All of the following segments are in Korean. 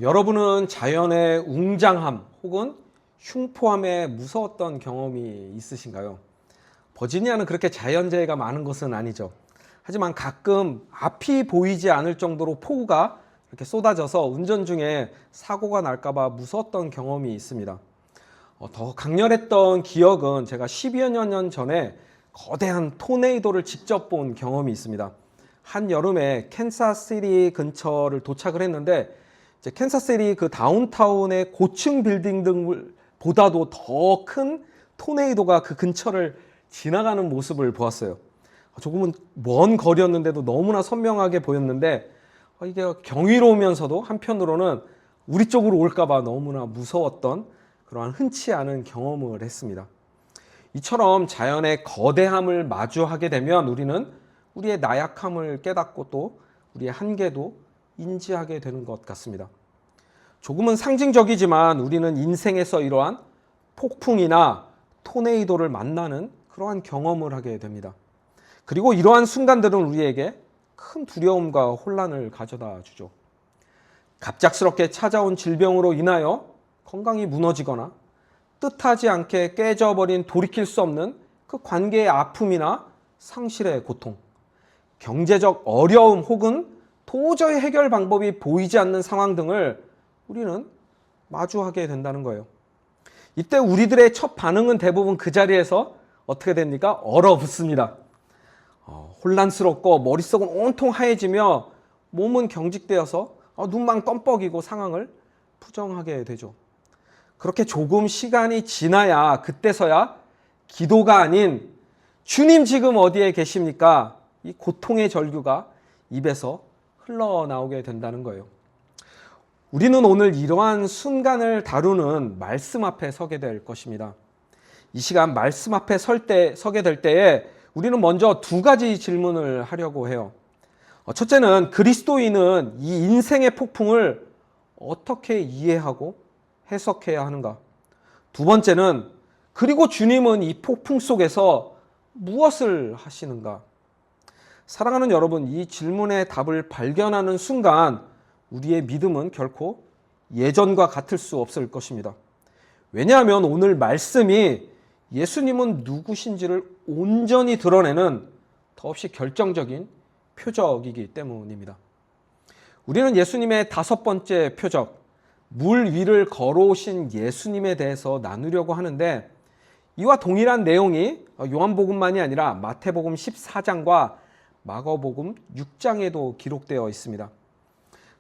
여러분은 자연의 웅장함 혹은 흉포함에 무서웠던 경험이 있으신가요? 버지니아는 그렇게 자연재해가 많은 것은 아니죠. 하지만 가끔 앞이 보이지 않을 정도로 폭우가 이렇게 쏟아져서 운전 중에 사고가 날까봐 무서웠던 경험이 있습니다. 더 강렬했던 기억은 제가 10여 년 전에 거대한 토네이도를 직접 본 경험이 있습니다. 한여름에 캔사스시티 근처를 도착을 했는데 이제 캔사스시티 그 다운타운의 고층 빌딩들보다도 더 큰 토네이도가 그 근처를 지나가는 모습을 보았어요. 조금은 먼 거리였는데도 너무나 선명하게 보였는데 이게 경이로우면서도 한편으로는 우리 쪽으로 올까봐 너무나 무서웠던 그러한 흔치 않은 경험을 했습니다. 이처럼 자연의 거대함을 마주하게 되면 우리는 우리의 나약함을 깨닫고 또 우리의 한계도 인지하게 되는 것 같습니다. 조금은 상징적이지만 우리는 인생에서 이러한 폭풍이나 토네이도를 만나는 그러한 경험을 하게 됩니다. 그리고 이러한 순간들은 우리에게 큰 두려움과 혼란을 가져다 주죠. 갑작스럽게 찾아온 질병으로 인하여 건강이 무너지거나 뜻하지 않게 깨져버린 돌이킬 수 없는 그 관계의 아픔이나 상실의 고통, 경제적 어려움 혹은 도저히 해결 방법이 보이지 않는 상황 등을 우리는 마주하게 된다는 거예요. 이때 우리들의 첫 반응은 대부분 그 자리에서 어떻게 됩니까? 얼어붙습니다. 혼란스럽고 머릿속은 온통 하얘지며 몸은 경직되어서 눈만 껌뻑이고 상황을 부정하게 되죠. 그렇게 조금 시간이 지나야 그때서야 기도가 아닌 주님 지금 어디에 계십니까? 이 고통의 절규가 입에서 흘러나오게 된다는 거예요. 우리는 오늘 이러한 순간을 다루는 말씀 앞에 서게 될 것입니다. 이 시간 말씀 앞에 서게 될 때에 우리는 먼저 두 가지 질문을 하려고 해요. 첫째는 그리스도인은 이 인생의 폭풍을 어떻게 이해하고 해석해야 하는가? 두 번째는 그리고 주님은 이 폭풍 속에서 무엇을 하시는가? 사랑하는 여러분, 이 질문의 답을 발견하는 순간 우리의 믿음은 결코 예전과 같을 수 없을 것입니다. 왜냐하면 오늘 말씀이 예수님은 누구신지를 온전히 드러내는 더없이 결정적인 표적이기 때문입니다. 우리는 예수님의 다섯 번째 표적, 물 위를 걸어오신 예수님에 대해서 나누려고 하는데 이와 동일한 내용이 요한복음만이 아니라 마태복음 14장과 마가복음 6장에도 기록되어 있습니다.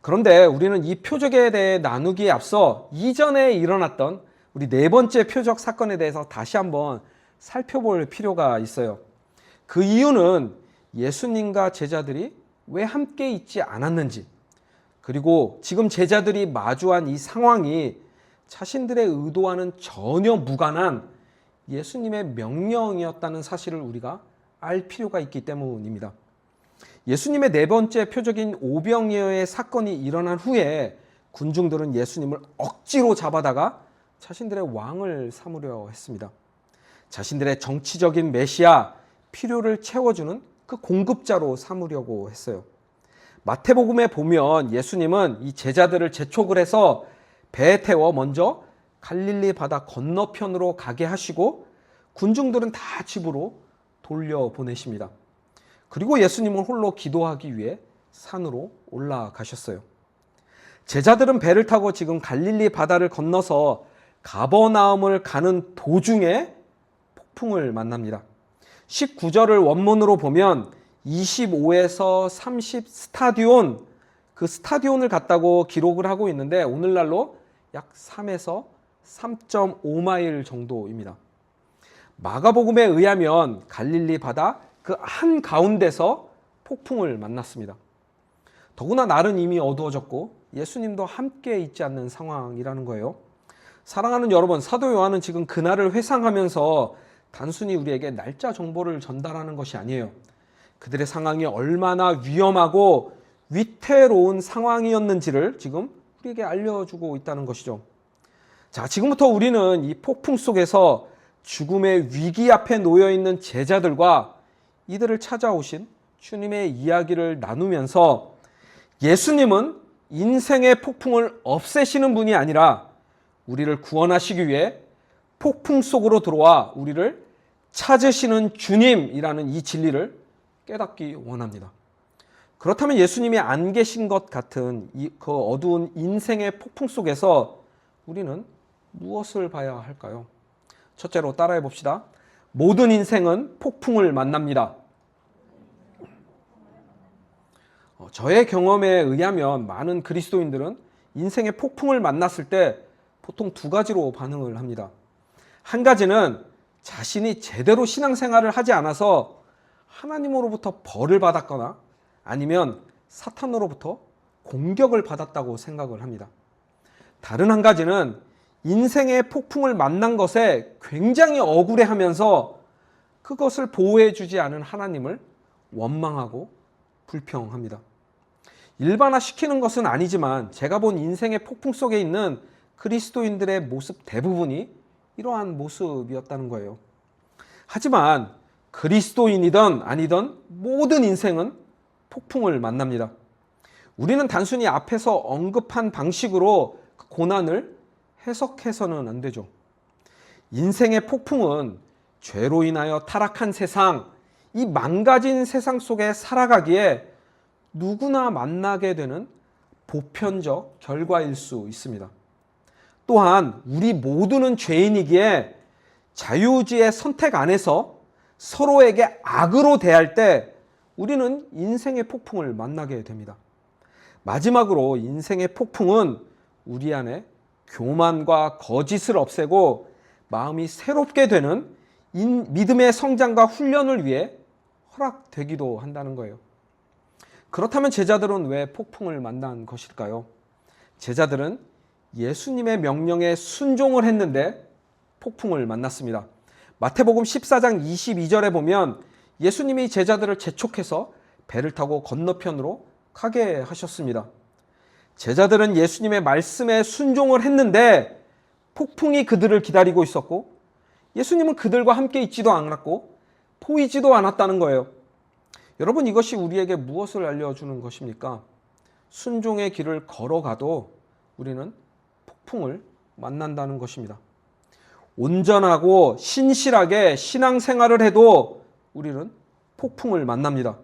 그런데 우리는 이 표적에 대해 나누기에 앞서 이전에 일어났던 우리 네 번째 표적 사건에 대해서 다시 한번 살펴볼 필요가 있어요. 그 이유는 예수님과 제자들이 왜 함께 있지 않았는지, 그리고 지금 제자들이 마주한 이 상황이 자신들의 의도와는 전혀 무관한 예수님의 명령이었다는 사실을 우리가 알 필요가 있기 때문입니다. 예수님의 네 번째 표적인 오병이어의 사건이 일어난 후에 군중들은 예수님을 억지로 잡아다가 자신들의 왕을 삼으려 했습니다. 자신들의 정치적인 메시아, 필요를 채워주는 그 공급자로 삼으려고 했어요. 마태복음에 보면 예수님은 이 제자들을 재촉을 해서 배에 태워 먼저 갈릴리 바다 건너편으로 가게 하시고 군중들은 다 집으로 돌려보내십니다. 그리고 예수님은 홀로 기도하기 위해 산으로 올라가셨어요. 제자들은 배를 타고 지금 갈릴리 바다를 건너서 가버나움을 가는 도중에 폭풍을 만납니다. 19절을 원문으로 보면 25에서 30 스타디온, 그 스타디온을 갔다고 기록을 하고 있는데 오늘날로 약 3에서 3.5마일 정도입니다. 마가복음에 의하면 갈릴리 바다 그 한가운데서 폭풍을 만났습니다. 더구나 날은 이미 어두워졌고 예수님도 함께 있지 않는 상황이라는 거예요. 사랑하는 여러분, 사도 요한은 지금 그날을 회상하면서 단순히 우리에게 날짜 정보를 전달하는 것이 아니에요. 그들의 상황이 얼마나 위험하고 위태로운 상황이었는지를 지금 우리에게 알려주고 있다는 것이죠. 자, 지금부터 우리는 이 폭풍 속에서 죽음의 위기 앞에 놓여있는 제자들과 이들을 찾아오신 주님의 이야기를 나누면서 예수님은 인생의 폭풍을 없애시는 분이 아니라 우리를 구원하시기 위해 폭풍 속으로 들어와 우리를 찾으시는 주님이라는 이 진리를 깨닫기 원합니다. 그렇다면 예수님이 안 계신 것 같은 그 어두운 인생의 폭풍 속에서 우리는 무엇을 봐야 할까요? 첫째로 따라해 봅시다. 모든 인생은 폭풍을 만납니다. 저의 경험에 의하면 많은 그리스도인들은 인생의 폭풍을 만났을 때 보통 두 가지로 반응을 합니다. 한 가지는 자신이 제대로 신앙생활을 하지 않아서 하나님으로부터 벌을 받았거나 아니면 사탄으로부터 공격을 받았다고 생각을 합니다. 다른 한 가지는 인생의 폭풍을 만난 것에 굉장히 억울해하면서 그것을 보호해주지 않은 하나님을 원망하고 불평합니다. 일반화시키는 것은 아니지만 제가 본 인생의 폭풍 속에 있는 그리스도인들의 모습 대부분이 이러한 모습이었다는 거예요. 하지만 그리스도인이든 아니든 모든 인생은 폭풍을 만납니다. 우리는 단순히 앞에서 언급한 방식으로 고난을 해석해서는 안 되죠. 인생의 폭풍은 죄로 인하여 타락한 세상, 이 망가진 세상 속에 살아가기에 누구나 만나게 되는 보편적 결과일 수 있습니다. 또한 우리 모두는 죄인이기에 자유의지의 선택 안에서 서로에게 악으로 대할 때 우리는 인생의 폭풍을 만나게 됩니다. 마지막으로 인생의 폭풍은 우리 안에 교만과 거짓을 없애고 마음이 새롭게 되는 믿음의 성장과 훈련을 위해 허락되기도 한다는 거예요. 그렇다면 제자들은 왜 폭풍을 만난 것일까요? 제자들은 예수님의 명령에 순종을 했는데 폭풍을 만났습니다. 마태복음 14장 22절에 보면 예수님이 제자들을 재촉해서 배를 타고 건너편으로 가게 하셨습니다. 제자들은 예수님의 말씀에 순종을 했는데 폭풍이 그들을 기다리고 있었고 예수님은 그들과 함께 있지도 않았고 보이지도 않았다는 거예요. 여러분, 이것이 우리에게 무엇을 알려주는 것입니까? 순종의 길을 걸어가도 우리는 폭풍을 만난다는 것입니다. 온전하고 신실하게 신앙생활을 해도 우리는 폭풍을 만납니다.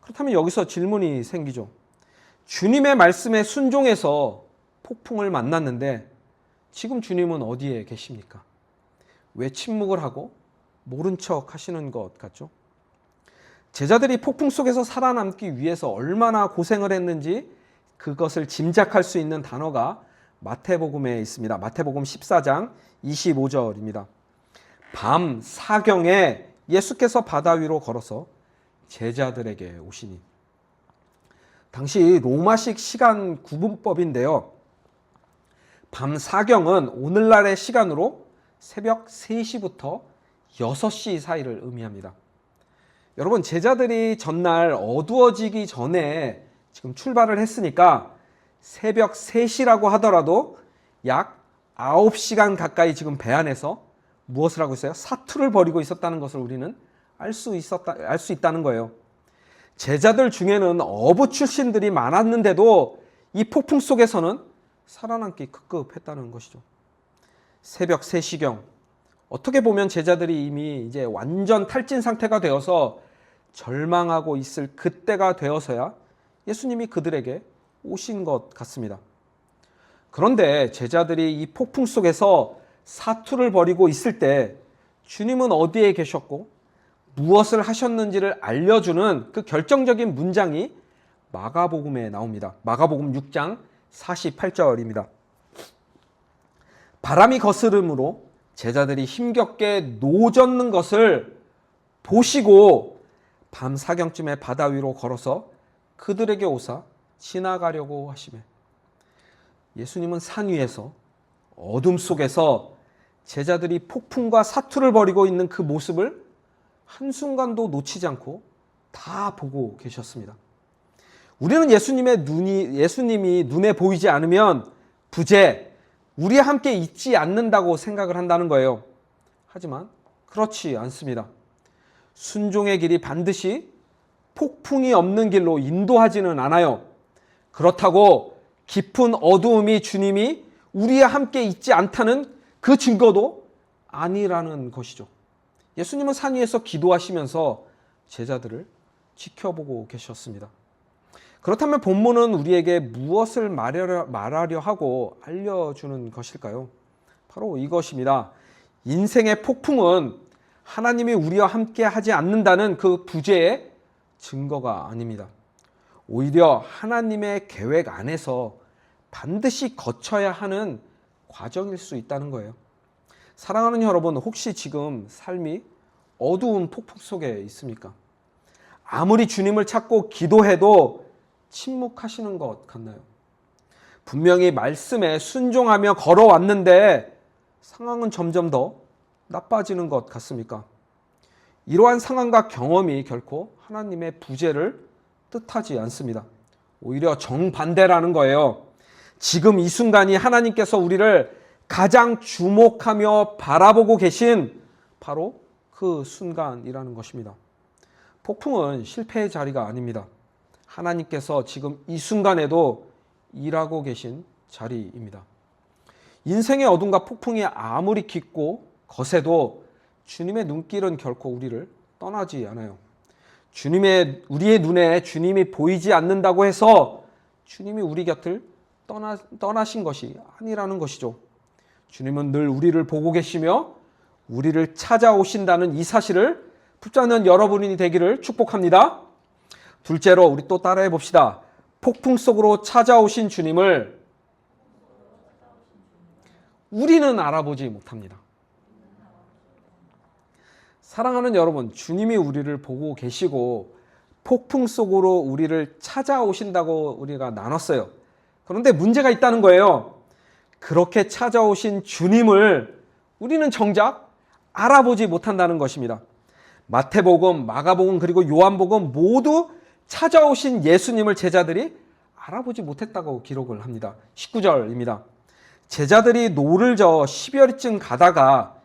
그렇다면 여기서 질문이 생기죠. 주님의 말씀에 순종해서 폭풍을 만났는데 지금 주님은 어디에 계십니까? 왜 침묵을 하고 모른 척 하시는 것 같죠? 제자들이 폭풍 속에서 살아남기 위해서 얼마나 고생을 했는지 그것을 짐작할 수 있는 단어가 마태복음에 있습니다. 마태복음 14장 25절입니다. 밤 사경에 예수께서 바다 위로 걸어서 제자들에게 오시니. 당시 로마식 시간 구분법인데요. 밤 사경은 오늘날의 시간으로 새벽 3시부터 6시 사이를 의미합니다. 여러분, 제자들이 전날 어두워지기 전에 지금 출발을 했으니까 새벽 3시라고 하더라도 약 9시간 가까이 지금 배 안에서 무엇을 하고 있어요? 사투를 벌이고 있었다는 것을 우리는 알 수 있다는 거예요. 제자들 중에는 어부 출신들이 많았는데도 이 폭풍 속에서는 살아남기 급급했다는 것이죠. 새벽 3시경, 어떻게 보면 제자들이 이미 이제 완전 탈진 상태가 되어서 절망하고 있을 그때가 되어서야 예수님이 그들에게 오신 것 같습니다. 그런데 제자들이 이 폭풍 속에서 사투를 벌이고 있을 때 주님은 어디에 계셨고 무엇을 하셨는지를 알려주는 그 결정적인 문장이 마가복음에 나옵니다. 마가복음 6장 48절입니다. 바람이 거스름으로 제자들이 힘겹게 노젓는 것을 보시고 밤 사경쯤에 바다 위로 걸어서 그들에게 오사 지나가려고 하시매. 예수님은 산 위에서 어둠 속에서 제자들이 폭풍과 사투를 벌이고 있는 그 모습을 한순간도 놓치지 않고 다 보고 계셨습니다. 우리는 예수님이 눈에 보이지 않으면 부재, 우리와 함께 있지 않는다고 생각을 한다는 거예요. 하지만 그렇지 않습니다. 순종의 길이 반드시 폭풍이 없는 길로 인도하지는 않아요. 그렇다고 깊은 어두움이 주님이 우리와 함께 있지 않다는 그 증거도 아니라는 것이죠. 예수님은 산 위에서 기도하시면서 제자들을 지켜보고 계셨습니다. 그렇다면 본문은 우리에게 무엇을 말하려 하고 알려주는 것일까요? 바로 이것입니다. 인생의 폭풍은 하나님이 우리와 함께 하지 않는다는 그 부재의 증거가 아닙니다. 오히려 하나님의 계획 안에서 반드시 거쳐야 하는 과정일 수 있다는 거예요. 사랑하는 여러분, 혹시 지금 삶이 어두운 폭풍 속에 있습니까? 아무리 주님을 찾고 기도해도 침묵하시는 것 같나요? 분명히 말씀에 순종하며 걸어왔는데 상황은 점점 더 나빠지는 것 같습니까? 이러한 상황과 경험이 결코 하나님의 부재를 뜻하지 않습니다. 오히려 정반대라는 거예요. 지금 이 순간이 하나님께서 우리를 가장 주목하며 바라보고 계신 바로 그 순간이라는 것입니다. 폭풍은 실패의 자리가 아닙니다. 하나님께서 지금 이 순간에도 일하고 계신 자리입니다. 인생의 어둠과 폭풍이 아무리 깊고 거세도 주님의 눈길은 결코 우리를 떠나지 않아요. 우리의 눈에 주님이 보이지 않는다고 해서 주님이 우리 곁을 떠나신 것이 아니라는 것이죠. 주님은 늘 우리를 보고 계시며 우리를 찾아오신다는 이 사실을 붙잡는 여러분이 되기를 축복합니다. 둘째로 우리 또 따라해 봅시다. 폭풍 속으로 찾아오신 주님을 우리는 알아보지 못합니다. 사랑하는 여러분, 주님이 우리를 보고 계시고 폭풍 속으로 우리를 찾아오신다고 우리가 나눴어요. 그런데 문제가 있다는 거예요. 그렇게 찾아오신 주님을 우리는 정작 알아보지 못한다는 것입니다. 마태복음, 마가복음 그리고 요한복음 모두 찾아오신 예수님을 제자들이 알아보지 못했다고 기록을 합니다. 19절입니다. 제자들이 노를 저어 10여리쯤 가다가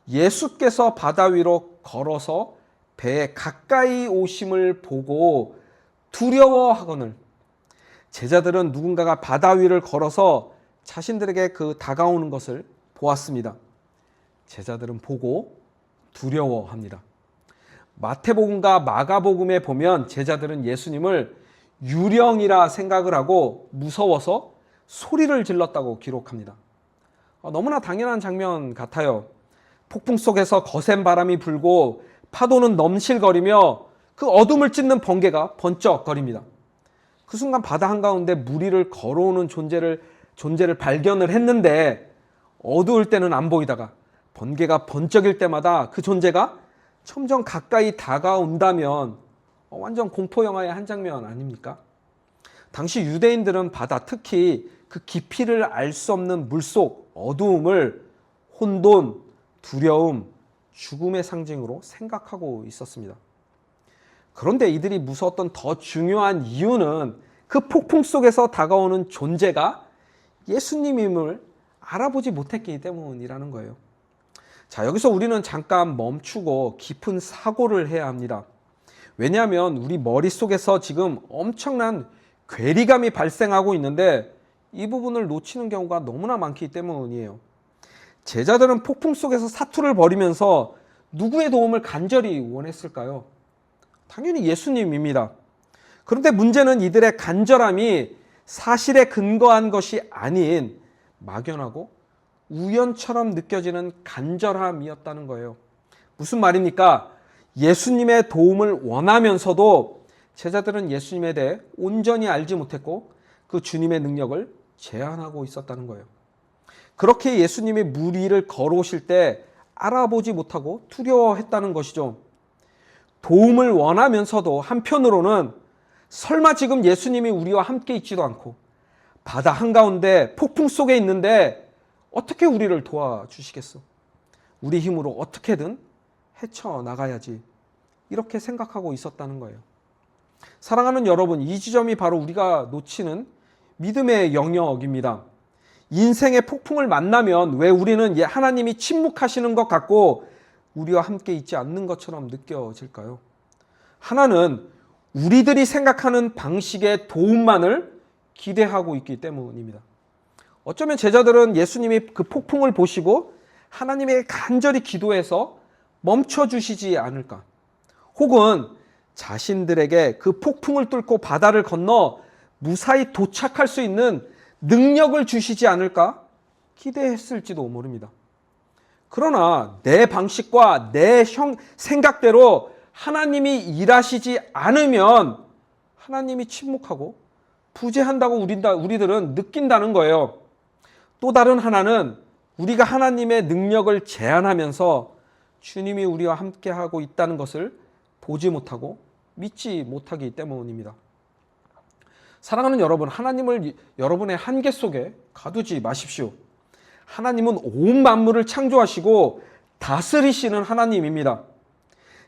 예수께서 바다 위로 걸어서 배에 가까이 오심을 보고 두려워하거늘. 제자들은 누군가가 바다 위를 걸어서 자신들에게 그 다가오는 것을 보았습니다. 제자들은 보고 두려워합니다. 마태복음과 마가복음에 보면 제자들은 예수님을 유령이라 생각을 하고 무서워서 소리를 질렀다고 기록합니다. 너무나 당연한 장면 같아요. 폭풍 속에서 거센 바람이 불고 파도는 넘실거리며 그 어둠을 찢는 번개가 번쩍거립니다. 그 순간 바다 한가운데 무리를 걸어오는 존재를 발견을 했는데 어두울 때는 안 보이다가 번개가 번쩍일 때마다 그 존재가 점점 가까이 다가온다면 완전 공포영화의 한 장면 아닙니까? 당시 유대인들은 바다, 특히 그 깊이를 알 수 없는 물속 어두움을 혼돈, 두려움, 죽음의 상징으로 생각하고 있었습니다. 그런데 이들이 무서웠던 더 중요한 이유는 그 폭풍 속에서 다가오는 존재가 예수님임을 알아보지 못했기 때문이라는 거예요. 자, 여기서 우리는 잠깐 멈추고 깊은 사고를 해야 합니다. 왜냐하면 우리 머릿속에서 지금 엄청난 괴리감이 발생하고 있는데 이 부분을 놓치는 경우가 너무나 많기 때문이에요. 제자들은 폭풍 속에서 사투를 벌이면서 누구의 도움을 간절히 원했을까요? 당연히 예수님입니다. 그런데 문제는 이들의 간절함이 사실에 근거한 것이 아닌 막연하고 우연처럼 느껴지는 간절함이었다는 거예요. 무슨 말입니까? 예수님의 도움을 원하면서도 제자들은 예수님에 대해 온전히 알지 못했고 그 주님의 능력을 제한하고 있었다는 거예요. 그렇게 예수님이 물 위를 걸어오실 때 알아보지 못하고 두려워했다는 것이죠. 도움을 원하면서도 한편으로는 설마 지금 예수님이 우리와 함께 있지도 않고 바다 한가운데 폭풍 속에 있는데 어떻게 우리를 도와주시겠어? 우리 힘으로 어떻게든 헤쳐나가야지. 이렇게 생각하고 있었다는 거예요. 사랑하는 여러분, 이 지점이 바로 우리가 놓치는 믿음의 영역입니다. 인생의 폭풍을 만나면 왜 우리는 하나님이 침묵하시는 것 같고 우리와 함께 있지 않는 것처럼 느껴질까요? 하나는 우리들이 생각하는 방식의 도움만을 기대하고 있기 때문입니다. 어쩌면 제자들은 예수님이 그 폭풍을 보시고 하나님에게 간절히 기도해서 멈춰주시지 않을까, 혹은 자신들에게 그 폭풍을 뚫고 바다를 건너 무사히 도착할 수 있는 능력을 주시지 않을까 기대했을지도 모릅니다. 그러나 내 방식과 내 생각대로 하나님이 일하시지 않으면 하나님이 침묵하고 부재한다고 우리들은 느낀다는 거예요. 또 다른 하나는 우리가 하나님의 능력을 제한하면서 주님이 우리와 함께하고 있다는 것을 보지 못하고 믿지 못하기 때문입니다. 사랑하는 여러분, 하나님을 여러분의 한계 속에 가두지 마십시오. 하나님은 온 만물을 창조하시고 다스리시는 하나님입니다.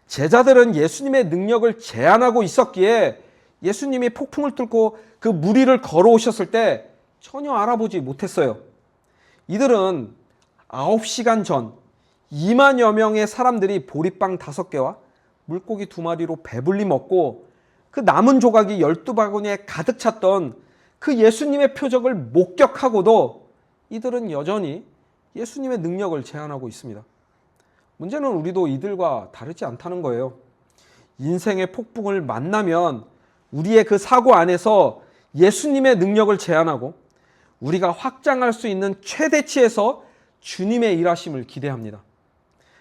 제자들은 예수님의 능력을 제한하고 있었기에 예수님이 폭풍을 뚫고 그 무리를 걸어오셨을 때 전혀 알아보지 못했어요. 이들은 9시간 전 2만여 명의 사람들이 보리빵 5개와 물고기 2마리로 배불리 먹고 그 남은 조각이 12바구니에 가득 찼던 그 예수님의 표적을 목격하고도 이들은 여전히 예수님의 능력을 제한하고 있습니다. 문제는 우리도 이들과 다르지 않다는 거예요. 인생의 폭풍을 만나면 우리의 그 사고 안에서 예수님의 능력을 제한하고 우리가 확장할 수 있는 최대치에서 주님의 일하심을 기대합니다.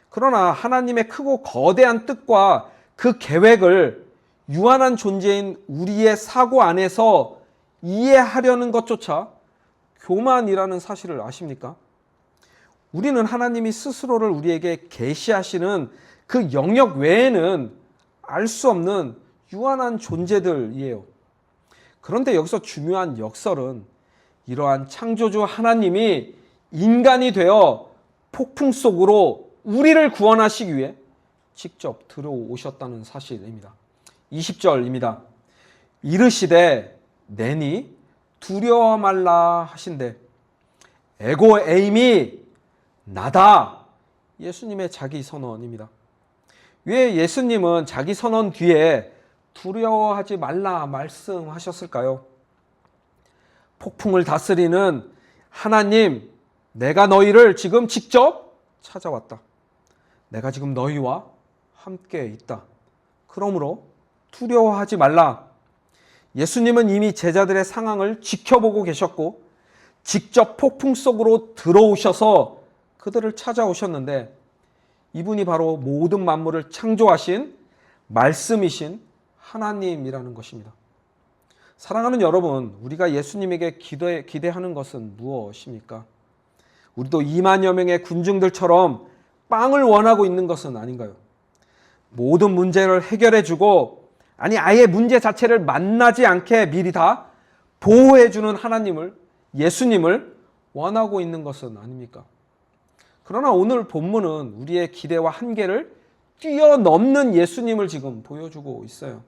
그러나 하나님의 크고 거대한 뜻과 그 계획을 유한한 존재인 우리의 사고 안에서 이해하려는 것조차 교만이라는 사실을 아십니까? 우리는 하나님이 스스로를 우리에게 계시하시는 그 영역 외에는 알 수 없는 유한한 존재들이에요. 그런데 여기서 중요한 역설은 이러한 창조주 하나님이 인간이 되어 폭풍 속으로 우리를 구원하시기 위해 직접 들어오셨다는 사실입니다. 20절입니다. 이르시되 내니 두려워 말라 하신대. 에고 에임이 나다. 예수님의 자기 선언입니다. 왜 예수님은 자기 선언 뒤에 두려워하지 말라 말씀하셨을까요? 폭풍을 다스리는 하나님, 내가 너희를 지금 직접 찾아왔다. 내가 지금 너희와 함께 있다. 그러므로 두려워하지 말라. 예수님은 이미 제자들의 상황을 지켜보고 계셨고 직접 폭풍 속으로 들어오셔서 그들을 찾아오셨는데 이분이 바로 모든 만물을 창조하신 말씀이신 하나님이라는 것입니다. 사랑하는 여러분, 우리가 예수님에게 기대하는 것은 무엇입니까? 우리도 2만여 명의 군중들처럼 빵을 원하고 있는 것은 아닌가요? 모든 문제를 해결해주고, 아니 아예 문제 자체를 만나지 않게 미리 다 보호해주는 하나님을, 예수님을 원하고 있는 것은 아닙니까? 그러나 오늘 본문은 우리의 기대와 한계를 뛰어넘는 예수님을 지금 보여주고 있어요.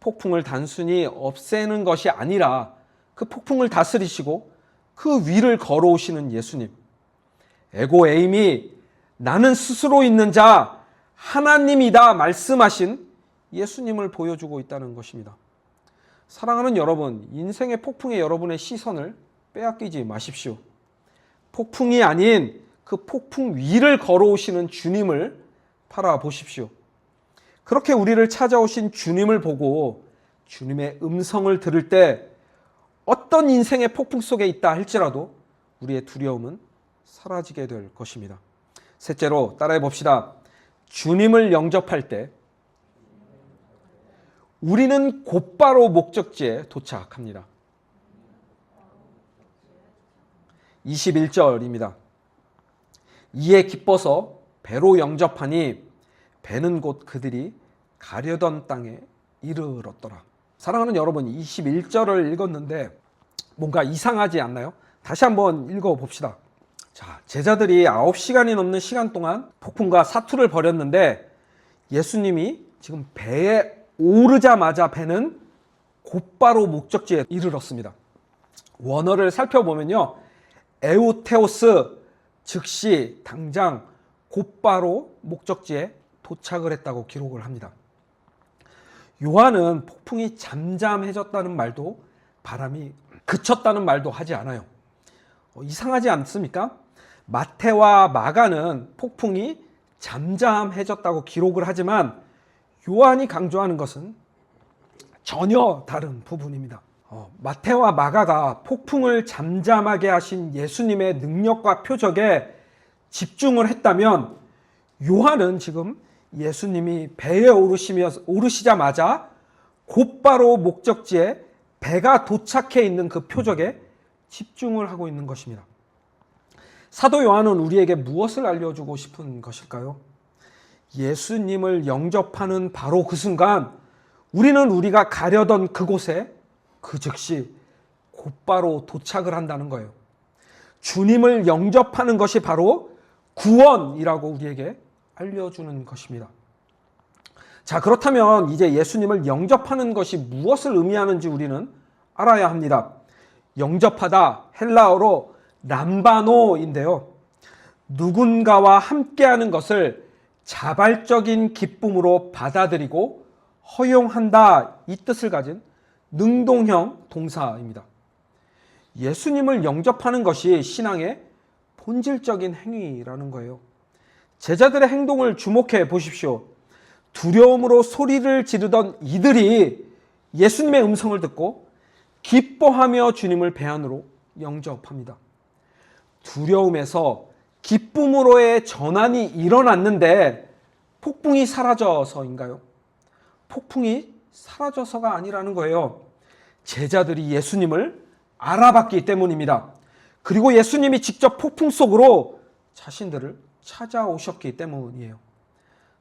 폭풍을 단순히 없애는 것이 아니라 그 폭풍을 다스리시고 그 위를 걸어오시는 예수님. 에고 에임이 나는 스스로 있는 자 하나님이다 말씀하신 예수님을 보여주고 있다는 것입니다. 사랑하는 여러분, 인생의 폭풍에 여러분의 시선을 빼앗기지 마십시오. 폭풍이 아닌 그 폭풍 위를 걸어오시는 주님을 바라보십시오. 그렇게 우리를 찾아오신 주님을 보고 주님의 음성을 들을 때 어떤 인생의 폭풍 속에 있다 할지라도 우리의 두려움은 사라지게 될 것입니다. 셋째로 따라해 봅시다. 주님을 영접할 때 우리는 곧바로 목적지에 도착합니다. 21절입니다. 이에 기뻐서 배로 영접하니 배는 곧 그들이 가려던 땅에 이르렀더라. 사랑하는 여러분, 21절을 읽었는데 뭔가 이상하지 않나요? 다시 한번 읽어봅시다. 자, 제자들이 9시간이 넘는 시간 동안 폭풍과 사투를 벌였는데 예수님이 지금 배에 오르자마자 배는 곧바로 목적지에 이르렀습니다. 원어를 살펴보면요, 에우테오스, 즉시 당장 곧바로 목적지에 도착을 했다고 기록을 합니다. 요한은 폭풍이 잠잠해졌다는 말도 바람이 그쳤다는 말도 하지 않아요. 이상하지 않습니까? 마태와 마가는 폭풍이 잠잠해졌다고 기록을 하지만 요한이 강조하는 것은 전혀 다른 부분입니다. 마태와 마가가 폭풍을 잠잠하게 하신 예수님의 능력과 표적에 집중을 했다면 요한은 지금 예수님이 배에 오르시자마자 곧바로 목적지에 배가 도착해 있는 그 표적에 집중을 하고 있는 것입니다. 사도 요한은 우리에게 무엇을 알려주고 싶은 것일까요? 예수님을 영접하는 바로 그 순간 우리는 우리가 가려던 그곳에 그 즉시 곧바로 도착을 한다는 거예요. 주님을 영접하는 것이 바로 구원이라고 우리에게 알려주는 것입니다. 자, 그렇다면 이제 예수님을 영접하는 것이 무엇을 의미하는지 우리는 알아야 합니다. 영접하다, 헬라어로 람바노인데요. 누군가와 함께하는 것을 자발적인 기쁨으로 받아들이고 허용한다, 이 뜻을 가진 능동형 동사입니다. 예수님을 영접하는 것이 신앙의 본질적인 행위라는 거예요. 제자들의 행동을 주목해 보십시오. 두려움으로 소리를 지르던 이들이 예수님의 음성을 듣고 기뻐하며 주님을 배 안으로 영접합니다. 두려움에서 기쁨으로의 전환이 일어났는데 폭풍이 사라져서인가요? 폭풍이 사라져서가 아니라는 거예요. 제자들이 예수님을 알아봤기 때문입니다. 그리고 예수님이 직접 폭풍 속으로 자신들을 찾아오셨기 때문이에요.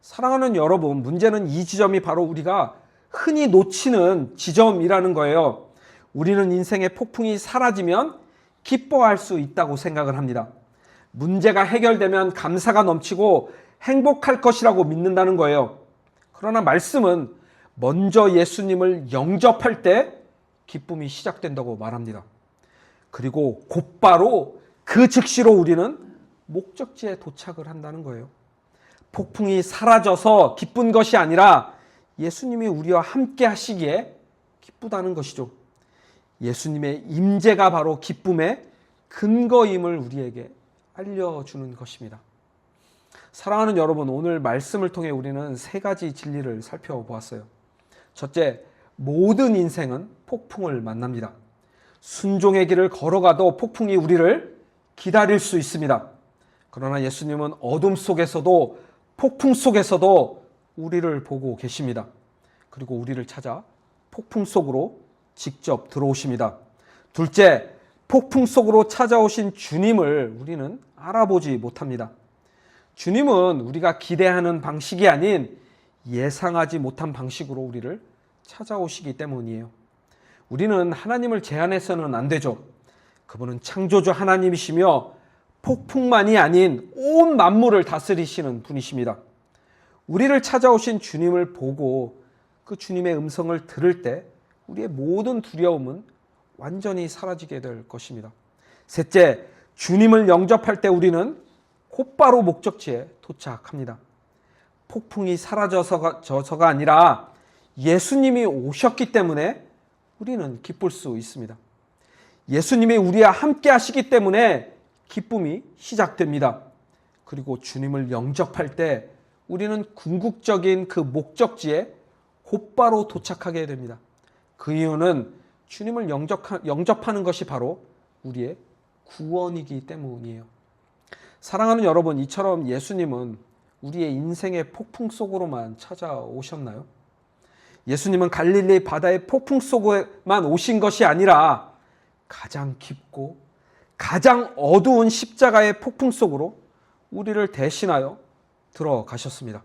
사랑하는 여러분, 문제는 이 지점이 바로 우리가 흔히 놓치는 지점이라는 거예요. 우리는 인생의 폭풍이 사라지면 기뻐할 수 있다고 생각을 합니다. 문제가 해결되면 감사가 넘치고 행복할 것이라고 믿는다는 거예요. 그러나 말씀은 먼저 예수님을 영접할 때 기쁨이 시작된다고 말합니다. 그리고 곧바로 그 즉시로 우리는 목적지에 도착을 한다는 거예요. 폭풍이 사라져서 기쁜 것이 아니라 예수님이 우리와 함께 하시기에 기쁘다는 것이죠. 예수님의 임재가 바로 기쁨의 근거임을 우리에게 알려주는 것입니다. 사랑하는 여러분, 오늘 말씀을 통해 우리는 세 가지 진리를 살펴보았어요. 첫째, 모든 인생은 폭풍을 만납니다. 순종의 길을 걸어가도 폭풍이 우리를 기다릴 수 있습니다. 그러나 예수님은 어둠 속에서도 폭풍 속에서도 우리를 보고 계십니다. 그리고 우리를 찾아 폭풍 속으로 직접 들어오십니다. 둘째, 폭풍 속으로 찾아오신 주님을 우리는 알아보지 못합니다. 주님은 우리가 기대하는 방식이 아닌 예상하지 못한 방식으로 우리를 찾아오시기 때문이에요. 우리는 하나님을 제한해서는 안 되죠. 그분은 창조주 하나님이시며 폭풍만이 아닌 온 만물을 다스리시는 분이십니다. 우리를 찾아오신 주님을 보고 그 주님의 음성을 들을 때 우리의 모든 두려움은 완전히 사라지게 될 것입니다. 셋째, 주님을 영접할 때 우리는 곧바로 목적지에 도착합니다. 폭풍이 사라져서가 아니라 예수님이 오셨기 때문에 우리는 기쁠 수 있습니다. 예수님이 우리와 함께 하시기 때문에 기쁨이 시작됩니다. 그리고 주님을 영접할 때 우리는 궁극적인 그 목적지에 곧바로 도착하게 됩니다. 그 이유는 주님을 영접하는 것이 바로 우리의 구원이기 때문이에요. 사랑하는 여러분, 이처럼 예수님은 우리의 인생의 폭풍 속으로만 찾아오셨나요? 예수님은 갈릴리 바다의 폭풍 속에만 오신 것이 아니라 가장 깊고 가장 어두운 십자가의 폭풍 속으로 우리를 대신하여 들어가셨습니다.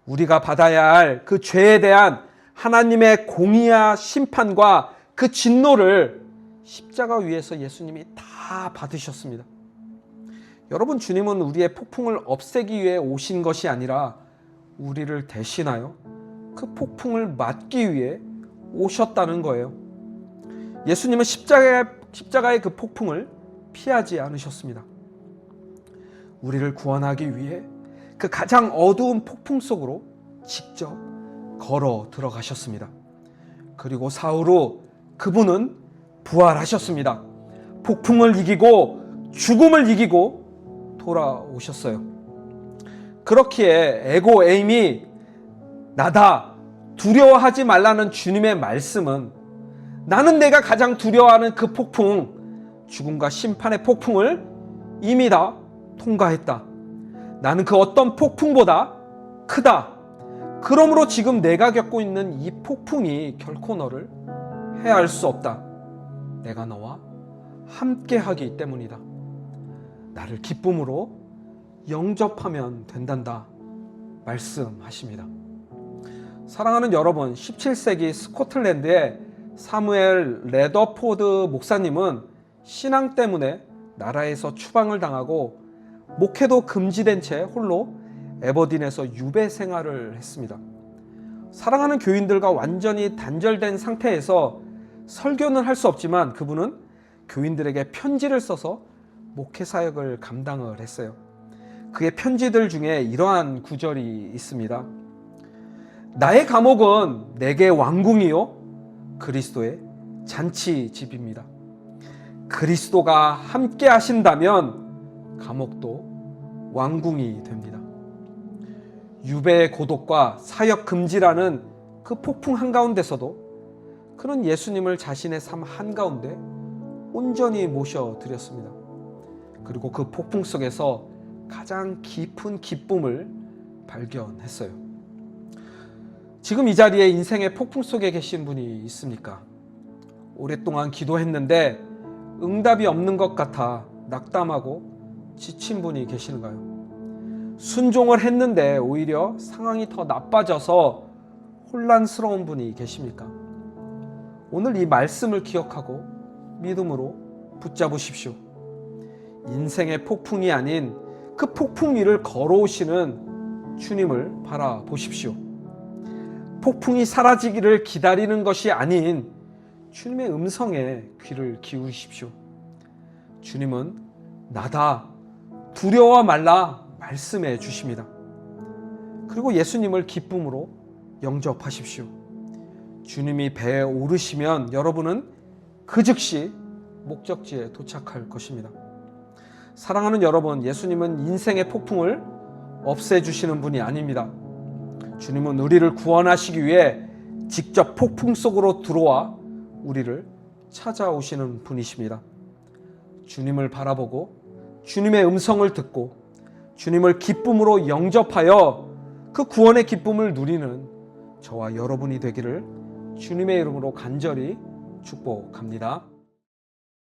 우리가 받아야 할 그 죄에 대한 하나님의 공의와 심판과 그 진노를 십자가 위에서 예수님이 다 받으셨습니다. 여러분, 주님은 우리의 폭풍을 없애기 위해 오신 것이 아니라 우리를 대신하여 그 폭풍을 막기 위해 오셨다는 거예요. 예수님은 십자가의 그 폭풍을 피하지 않으셨습니다. 우리를 구원하기 위해 그 가장 어두운 폭풍 속으로 직접 걸어 들어가셨습니다. 그리고 사흘 후 그분은 부활하셨습니다. 폭풍을 이기고 죽음을 이기고 돌아오셨어요. 그렇기에 에고 에임이 나다, 두려워하지 말라는 주님의 말씀은 나는 내가 가장 두려워하는 그 폭풍, 죽음과 심판의 폭풍을 이미 다 통과했다. 나는 그 어떤 폭풍보다 크다. 그러므로 지금 내가 겪고 있는 이 폭풍이 결코 너를 해할 수 없다. 내가 너와 함께하기 때문이다. 나를 기쁨으로 영접하면 된단다 말씀하십니다. 사랑하는 여러분, 17세기 스코틀랜드의 사무엘 레더포드 목사님은 신앙 때문에 나라에서 추방을 당하고 목회도 금지된 채 홀로 에버딘에서 유배 생활을 했습니다. 사랑하는 교인들과 완전히 단절된 상태에서 설교는 할 수 없지만 그분은 교인들에게 편지를 써서 목회 사역을 감당을 했어요. 그의 편지들 중에 이러한 구절이 있습니다. 나의 감옥은 내게 왕궁이요 그리스도의 잔치집입니다. 그리스도가 함께 하신다면 감옥도 왕궁이 됩니다. 유배의 고독과 사역 금지라는 그 폭풍 한가운데서도 그는 예수님을 자신의 삶 한가운데 온전히 모셔드렸습니다. 그리고 그 폭풍 속에서 가장 깊은 기쁨을 발견했어요. 지금 이 자리에 인생의 폭풍 속에 계신 분이 있습니까? 오랫동안 기도했는데 응답이 없는 것 같아 낙담하고 지친 분이 계시는가요? 순종을 했는데 오히려 상황이 더 나빠져서 혼란스러운 분이 계십니까? 오늘 이 말씀을 기억하고 믿음으로 붙잡으십시오. 인생의 폭풍이 아닌 그 폭풍 위를 걸어오시는 주님을 바라보십시오. 폭풍이 사라지기를 기다리는 것이 아닌 주님의 음성에 귀를 기울이십시오. 주님은 나다, 두려워 말라 말씀해 주십니다. 그리고 예수님을 기쁨으로 영접하십시오. 주님이 배에 오르시면 여러분은 그 즉시 목적지에 도착할 것입니다. 사랑하는 여러분, 예수님은 인생의 폭풍을 없애주시는 분이 아닙니다. 주님은 우리를 구원하시기 위해 직접 폭풍 속으로 들어와 우리를 찾아오시는 분이십니다. 주님을 바라보고 주님의 음성을 듣고 주님을 기쁨으로 영접하여 그 구원의 기쁨을 누리는 저와 여러분이 되기를 주님의 이름으로 간절히 축복합니다.